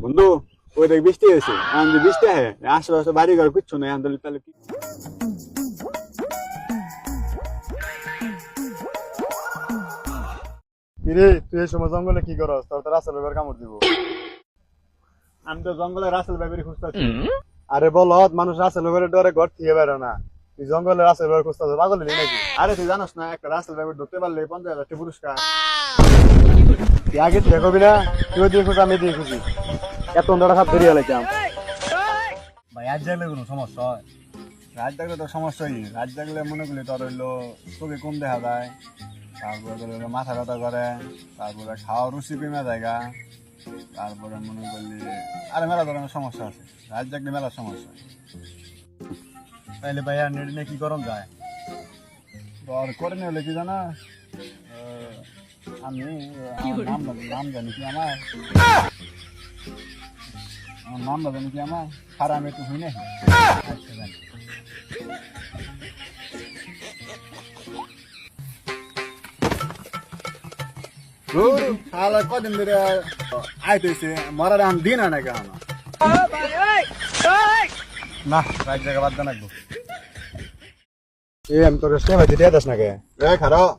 বন্ধু ওই দেখ বৃষ্টি হয়েছে আমি বৃষ্টি হয় আশেপাশে বাড়ি ঘর কিচ্ছু নেই আন্দোলন তাহলে কি কিরে তুই এই সময় জঙ্গলে কি করস? তোর তো রাসেল ভাইয়ের কামড় দিব। আমি তো জঙ্গলে রাসেল ভাইয়ের খুঁজতেছি। আরে বলত মানুষ রাসেল ভাইয়ের ডরে ঘর থেকে বেরো না, তুই জঙ্গলে রাসেল ভাইয়ের খুঁজতেছ, পাগল হলি নাকি? আরে তুই জানোস না একটা রাসেল ভাইয়ের ধরতে পারলে 50,000 টাকা পুরস্কার। তুই আগে তুই দেখবি না, তুই দিয়ে খুঁজ আমি দিয়ে খুঁজি, এত অন্ধটা খাপ ধরিয়ে লাইতাম। ভাই রাত জাগলে কোনো সমস্যা হয়? রাত জাগলে তো সমস্যাই, রাত জাগলে মনে করলি তোর হইলো চোখে কম দেখা যায়, তারপরে তোর হইলো মাথা ব্যথা করে, তারপরে খাওয়া রুচি কমে জায়গা, তারপরে মনে করলি আরে মেলা ধরনের সমস্যা আছে, রাত জাগলে মেলা সমস্যা। তাইলে ভাইয়া নেট নিয়ে কি করম যায়? তোর করে নিলে কি জানা আমি নাম জানি কি আমার নাম জানি কি আমার খারাপ আমি একটু হই না। আচ্ছা জানি কদিন ধরে আইতেছে মরার আমি দিন আনে কেন না রাত জায়গা বাদ দেন একদম। আমি তোর স্টেপ আছে দিয়ে দাস না কে? খারাপ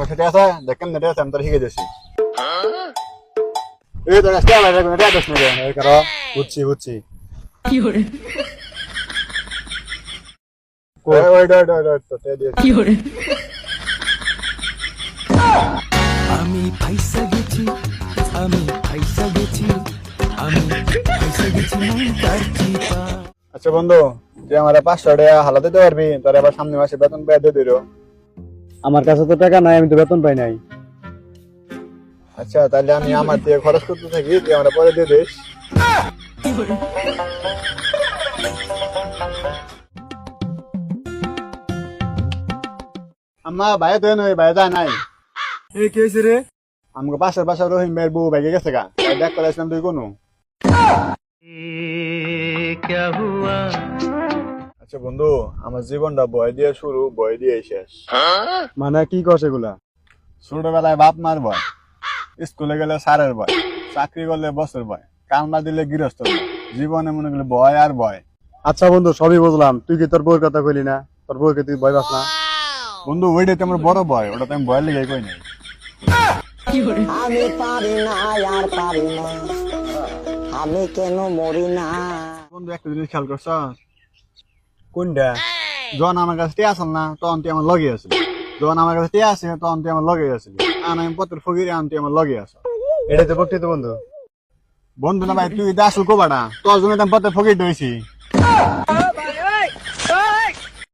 সেটা আছে দেখেন নেটে আছে আমি তোর শিখে দিয়েছি এই তোর আসতে আলাদা নেটে আছে নাকি এই করো, বুঝছি বুঝছি। আমি ফাইসা গেছি, আমি ফাইসা গেছি, আমি ফাইসা গেছি তার চিপা। আচ্ছা বন্ধু তুই আমার 500 টাকা হালা দিতে পারবি? তোর আবার সামনে মাসে বেতন পেয়ে দিয়ে দিল। আমার কাছে তো টাকা নাই, আমি তো বেতন পাই নাই। আচ্ছা তাহলে আমি আমার দিয়ে খরচ করতে থাকি, তুই আমার পরে দিয়ে দিস। আম্মা ভাইয়া তো নয়, ভাইয়া যায় নাই। এই কি হয়েছে রে? আমাকে পাশের বাসার রহিম ভাইয়ের বউ ভাইকে গেছে গা, তাই দেখ করে আসলাম তুই কোনো। আচ্ছা বন্ধু আমার জীবনটা ভয় দিয়ে শুরু, ভয় দিয়ে শেষ। মানে কি কস এগুলা? ছোটবেলায় বাপ মার ভয়, স্কুলে গেলে স্যারের ভয়, চাকরি করলে বসের ভয়, কামলা দিলে গৃহস্থ ভয়, জীবনে মনে করলে ভয় আর ভয়। আচ্ছা বন্ধু সবই বুঝলাম, তুই কি তোর বউর কথা কইলি না? তোর বউকে তুই ভয় পাস না? বন্ধু ওইটাতে আমার বড় ভয়, ওটাতে আমি ভয় লেগে কই নাই। আমি পারি না আর পারি না, আমি কেন মরি না। বন্ধু একটা জিনিস খেয়াল করছ? কোনটা? যখন আমার কাছে টিয়া আসল না তখন তুই আমার লগে আসলি, যখন আমার কাছে টিয়া আসে তখন তুই আমার লগে আসলি, আর আমি পত্র ফকিরে আন তুই আমার লগে আস। এটা তো বকতে তো বন্ধু। বন্ধু না ভাই তুই আসল কোবাটা, তোর জন্য আমি পত্র ফকির হয়েছি।